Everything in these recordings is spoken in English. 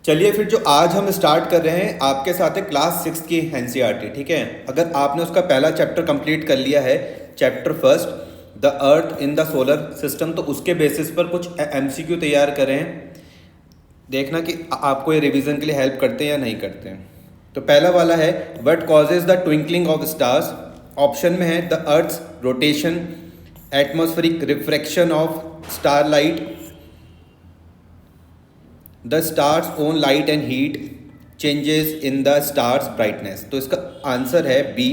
चलिए फिर जो आज हम स्टार्ट कर रहे हैं आपके साथ है क्लास 6 की एनसीईआरटी। ठीक है, अगर आपने उसका पहला चैप्टर कंप्लीट कर लिया है, chapter first the earth in the solar system, तो उसके बेसिस पर कुछ एमसीक्यू तैयार करें हैं। देखना कि आपको ये रिवीजन के लिए हेल्प करते हैं या नहीं करते हैं। तो पहला वाला है what causes the twinkling of stars. Option में है the earth's rotation, atmospheric refraction of starlight, the star's own light and heat, changes in the star's brightness. तो इसका आंसर है B,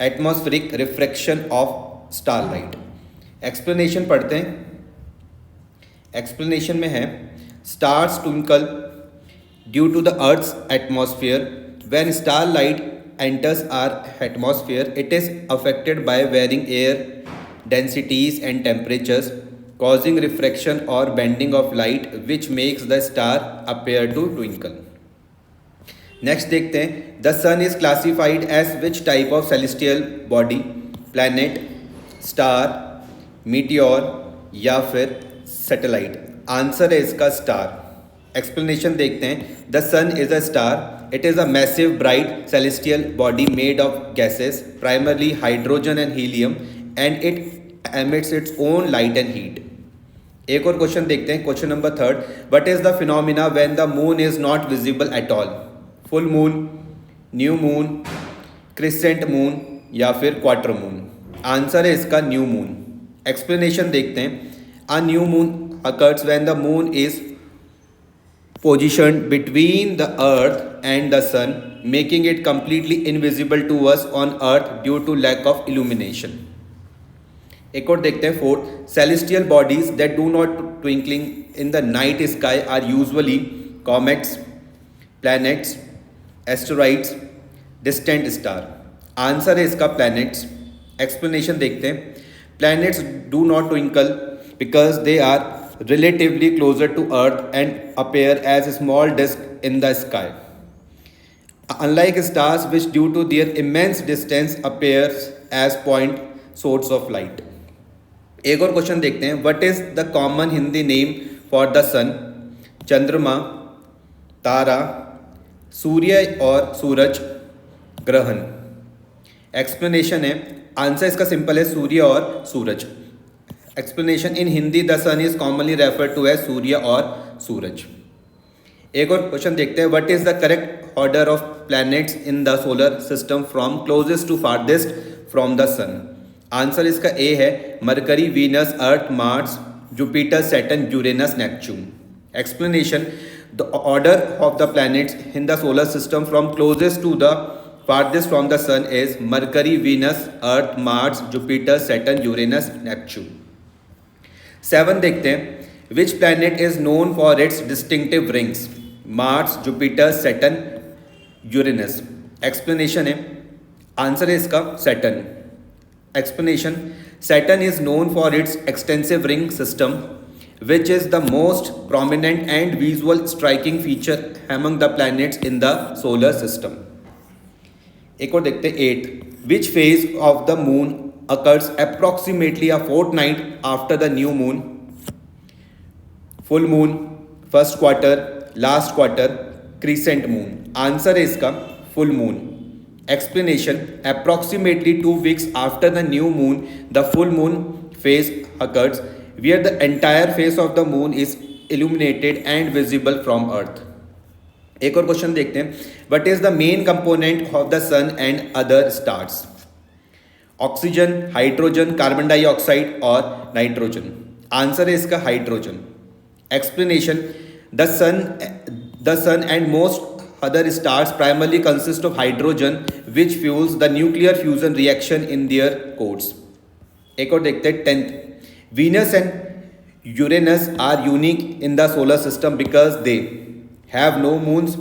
atmospheric refraction of starlight. Explanation पढ़ते हैं। Explanation में है stars twinkle due to the earth's atmosphere. When starlight enters our atmosphere, it is affected by varying air densities and temperatures, causing refraction or bending of light, which makes the star appear to twinkle. Next देखते हैं, the sun is classified as which type of celestial body? planet, star, meteor या फिर satellite? Answer है इसका star. Explanation देखते हैं। The sun is a star. It is a massive, bright celestial body made of gases, primarily hydrogen and helium, and it emits its own light and heat. एक और question देखते हैं, question number third. What is the phenomena when the moon is not visible at all? Full moon, new moon, crescent moon या फिर quarter moon? Answer है इसका new moon. Explanation देखते हैं। A new moon occurs when the moon is positioned between the earth and the sun, making it completely invisible to us on earth due to lack of illumination. एक और देखते हैं fourth. celestial bodies that do not twinkling in the night sky are usually comets, planets, asteroids, distant star. Answer है इसका planets. explanation देखते हैं। planets do not twinkle because they are relatively closer to earth and appear as small disks in the sky, unlike stars which due to their immense distance appears as point source of light. एक और question देखते हैं। What is the common Hindi name for the sun? Chandrama, tara, सूर्य और सूरज, ग्रहण। Explanation है, answer इसका simple है, सूर्य और सूरज। Explanation in Hindi the sun is commonly refer to as surya और सूरज। एक और क्वेश्चन देखते हैं। What is the correct order of planets in the solar system from closest to farthest from the sun? Answer इसका ए है, Mercury, Venus, Earth, Mars, Jupiter, Saturn, Uranus, Neptune. Explanation the order of the planets in the solar system from closest to the farthest from the sun is Mercury, Venus, Earth, Mars, Jupiter, Saturn, Uranus, Neptune. 7 देखते हैं। Which planet is known for its distinctive rings? Mars, Jupiter, Saturn, Uranus. Explanation है, answer है इसका Saturn. Explanation, Saturn is known for its extensive ring system, which is the most prominent and visual striking feature among the planets in the solar system. एक और देखते हैं 8। Which phase of the moon occurs approximately a fortnight after the new moon? Full moon, first quarter, last quarter, crescent moon. Answer है इसका full moon. Explanation, approximately 2 weeks after the new moon, the full moon phase occurs, where the entire face of the moon is illuminated and visible from earth. एक और question देखते हैं। What is the main component of the sun and other stars? Oxygen, hydrogen, carbon dioxide और nitrogen. Answer है इसका hydrogen. Explanation, the sun and most other stars primarily consist of hydrogen which fuels the nuclear fusion reaction in their cores. एक और देखते हैं 10th। Venus and Uranus are unique in the solar system because they have no moons,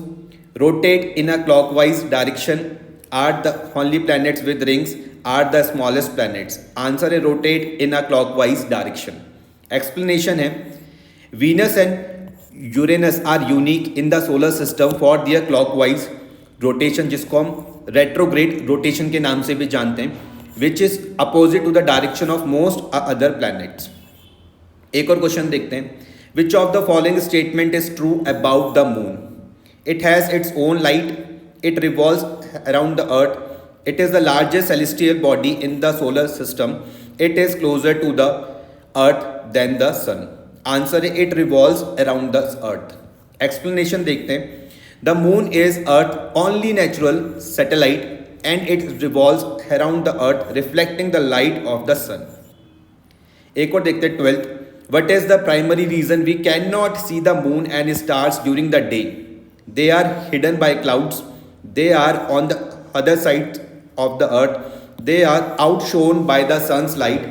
rotate in a clockwise direction, are the only planets with rings, are the smallest planets. Answer है rotate in a clockwise direction. Explanation है, Venus and Uranus are unique in the solar system for their clockwise rotation, जिसको हम retrograde rotation के नाम से भी जानते हैं, which is opposite to the direction of most other planets. एक और क्वेश्चन देखते हैं। Which of the following statement is true about the moon? It has its own light. It revolves around the earth. It is the largest celestial body in the solar system. It is closer to the earth than the sun. Answer है it revolves around the earth. Explanation देखते हैं. The moon is earth only natural satellite and it revolves around the earth reflecting the light of the sun. एक और देखते हैं 12th. What is the primary reason we cannot see the moon and stars during the day? They are hidden by clouds. They are on the other side of the earth. They are outshone by the sun's light.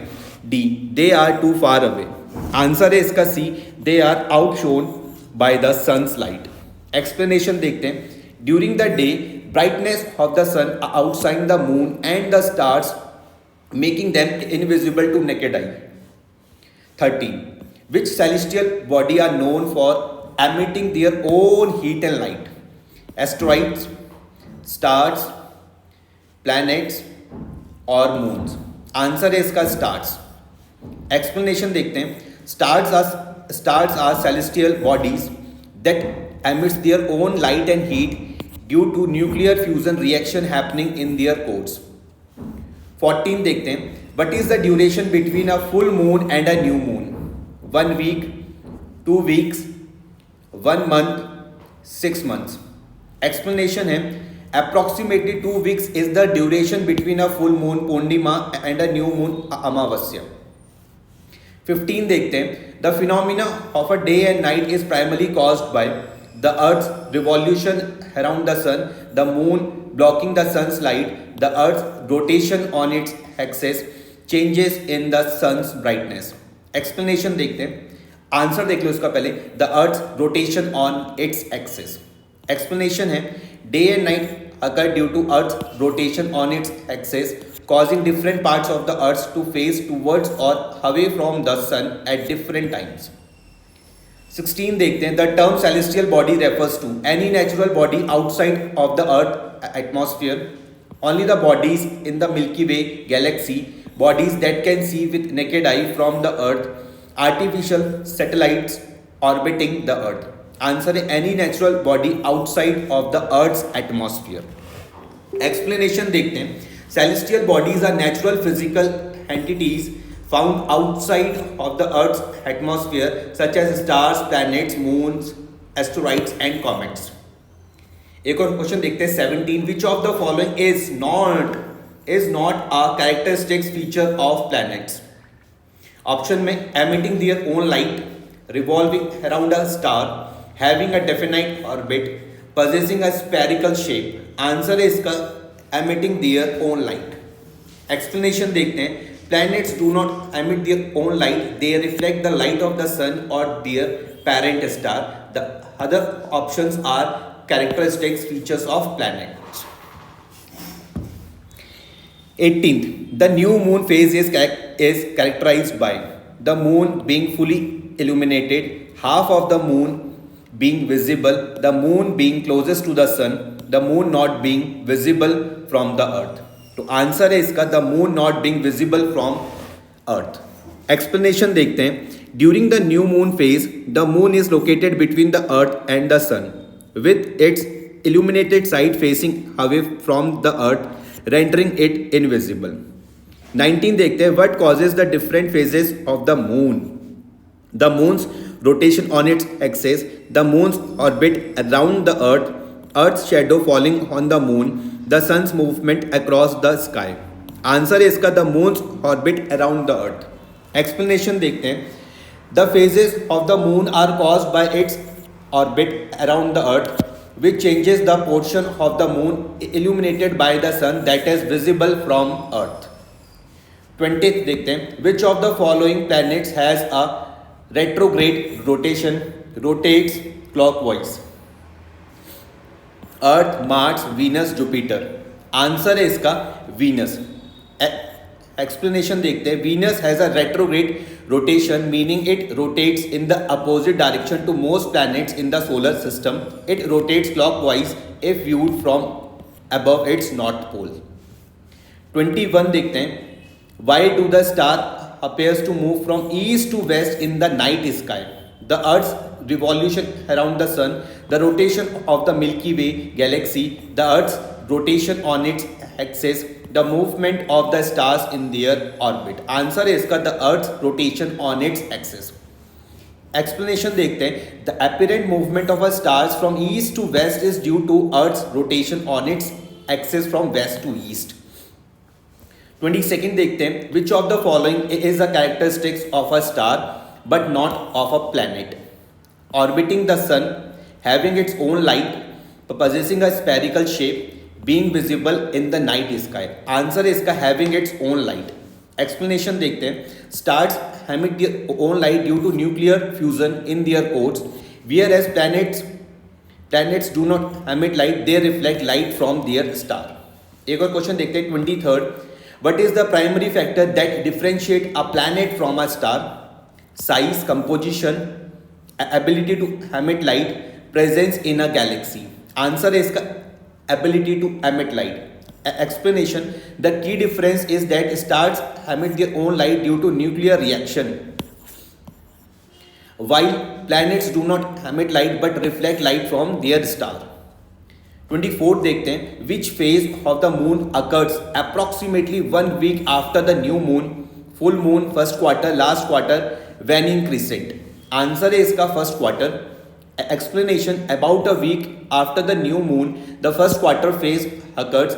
D. They are too far away. Answer है इसका C. They are outshone by the sun's light. Explanation देखते हैं. During the day, brightness of the sun outshines the moon and the stars, making them invisible to naked eye. 13. Which celestial body are known for emitting their own heat and light? Asteroids, stars, planets और moons. Answer है इसका stars. Explanation देखते हैं. Stars are celestial bodies that emits their own light and heat due to nuclear fusion reaction happening in their cores. 14 देखते हैं. What is the duration between a full moon and a new moon? 1 week, 2 weeks, 1 month, 6 months. Explanation है approximately 2 weeks is the duration between a full moon Purnima and a new moon Amavasya. 15 देखते हैं. The phenomena of a day and night is primarily caused by the Earth's revolution around the sun, the moon blocking the sun's light, the Earth's rotation on its axis, changes in the sun's brightness. Explanation देखते हैं. Answer देख लो इसका पहले. The Earth's rotation on its axis. Explanation है day and night occur due to Earth's rotation on its axis, causing different parts of the Earth to face towards or away from the sun at different times. 16 देखते हैं. The term celestial body refers to any natural body outside of the Earth atmosphere. Only the bodies in the Milky Way galaxy, bodies that can see with naked eye from the Earth, artificial satellites orbiting the Earth. Answer है any natural body outside of the Earth's atmosphere. Explanation देखते हैं. Celestial bodies are natural physical entities found outside of the Earth's atmosphere, such as stars, planets, moons, asteroids, and comets. एक और question देखते हैं 17. Which of the following is not a characteristic feature of planets? Option में emitting their own light, revolving around a star, having a definite orbit, possessing a spherical shape. Answer है इसका emitting their own light. Explanation देखते हैं. Planets do not emit their own light. They reflect the light of the sun or their parent star. The other options are characteristics features of planets. 18th. The new moon phase is characterized by the moon being fully illuminated, half of the moon being visible, the moon being closest to the sun, the moon not being visible from the earth. तो answer है इसका the moon not being visible from earth. Explanation देखते हैं. During the new moon phase the moon is located between the earth and the sun with its illuminated side facing away from the earth rendering it invisible. 19 देखते हैं. What causes the different phases of the moon? The moon's rotation on its axis, the moon's orbit around the earth, earth's shadow falling on the moon, the sun's movement across the sky. Answer है इसका the moon's orbit around the earth. Explanation देखते हैं. The phases of the moon are caused by its orbit around the earth which changes the portion of the moon illuminated by the sun that is visible from earth. 20th देखते हैं. Which of the following planets has a retrograde rotation, rotates clockwise? Earth, Mars, Venus, Jupiter. Answer है इसका Venus. Explanation देखते हैं. Venus has a retrograde rotation meaning it rotates in the opposite direction to most planets in the solar system. It rotates clockwise if viewed from above its north pole. 21 देखते हैं. Why do the star appears to move from east to west in the night sky? The Earth's revolution around the sun, the rotation of the Milky Way galaxy, the Earth's rotation on its axis, the movement of the stars in their orbit. Answer है इसका the Earth's rotation on its axis. Explanation देखते हैं. The apparent movement of a stars from east to west is due to Earth's rotation on its axis from west to east. 22nd देखते हैं. Which of the following is a characteristics of a star but not of a planet? Orbiting the sun, having its own light, possessing a spherical shape, being visible in the night sky. Answer है इसका having its own light. Explanation देखते हैं. Stars emit their own light due to nuclear fusion in their cores, whereas planets do not emit light, they reflect light from their star. एक और question देखते हैं. 23rd. What is the primary factor that differentiate a planet from a star? Size, composition, ability to emit light, presence in a galaxy. Answer है इसका ability to emit light. Explanation. The key difference is that stars emit their own light due to nuclear reaction, while planets do not emit light but reflect light from their star. 24th देखते हैं. Which phase of the moon occurs approximately 1 week after the new moon, full moon, first quarter, last quarter, waning crescent? Answer है इसका first quarter. Explanation. About a week after the new moon, the first quarter phase occurs,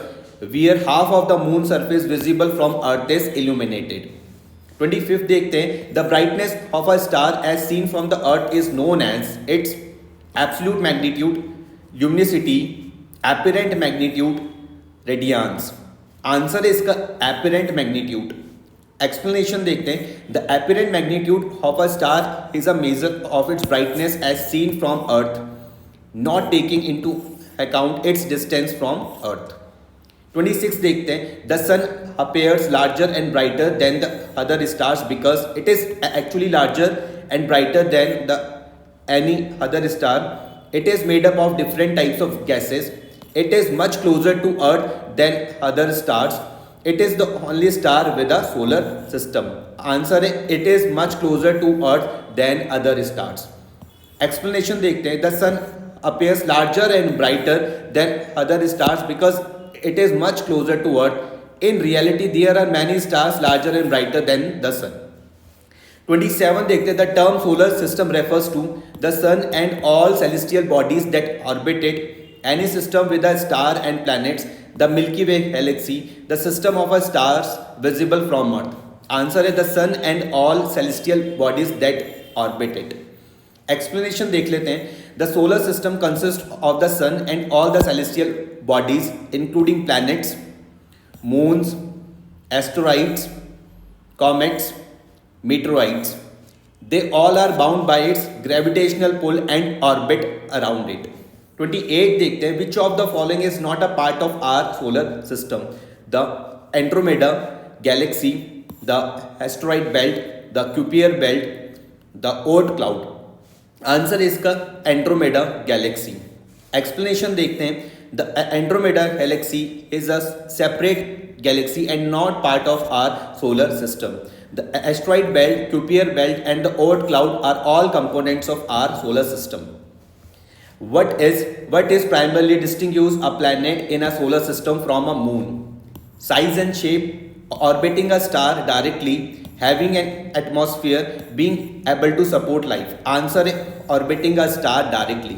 where half of the moon surface visible from Earth is illuminated. 25th देखते हैं. The brightness of a star as seen from the Earth is known as its absolute magnitude, luminosity, apparent magnitude, radiance. Answer है इसका apparent magnitude. Explanation देखते हैं. The apparent magnitude of a star is a measure of its brightness as seen from Earth, not taking into account its distance from Earth. 26 देखते हैं. The sun appears larger and brighter than the other stars because it is actually larger and brighter than any other star. It is made up of different types of gases. It is much closer to Earth than other stars. It is the only star with a solar system. Answer है it is much closer to Earth than other stars. Explanation देखते हैं. The sun appears larger and brighter than other stars because it is much closer to Earth. In reality, there are many stars larger and brighter than the sun. 27 देखते हैं. The term solar system refers to the sun and all celestial bodies that orbit it. Any system with a star and planets, the Milky Way galaxy, the system of a stars visible from Earth. Answer है the sun and all celestial bodies that orbit it. Explanation देख लेते हैं. The solar system consists of the sun and all the celestial bodies including planets, moons, asteroids, comets, meteorites. They all are bound by its gravitational pull and orbit around it. 28 देखते हैं. Which of the following is not a part of our solar system? The Andromeda galaxy, the asteroid belt, the Kuiper belt, the Oort cloud. Answer है इसका Andromeda galaxy. Explanation देखते हैं. The Andromeda galaxy is a separate galaxy and not part of our solar system. The asteroid belt, Kuiper belt and the Oort cloud are all components of our solar system. What is primarily distinguish a planet in a solar system from a moon? Size and shape, orbiting a star directly, having an atmosphere, being able to support life. Answer है orbiting a star directly.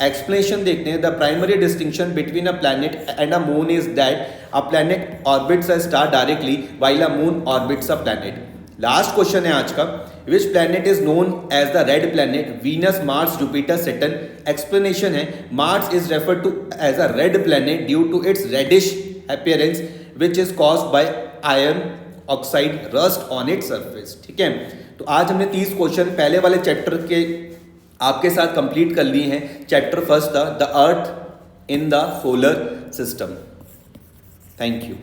Explanation देखते हैं. The primary distinction between a planet and a moon is that a planet orbits a star directly while a moon orbits a planet. Last question है आज का. Which planet is known as the red planet? Venus, Mars, Jupiter, Saturn. Explanation है Mars is referred to as a red planet due to its reddish appearance which is caused by iron oxide rust on its surface. ठीक है. तो आज हमने 30 question पहले वाले chapter के आपके साथ कंप्लीट कर लिए हैं. चैप्टर फर्स्ट था the earth in the solar system. Thank you.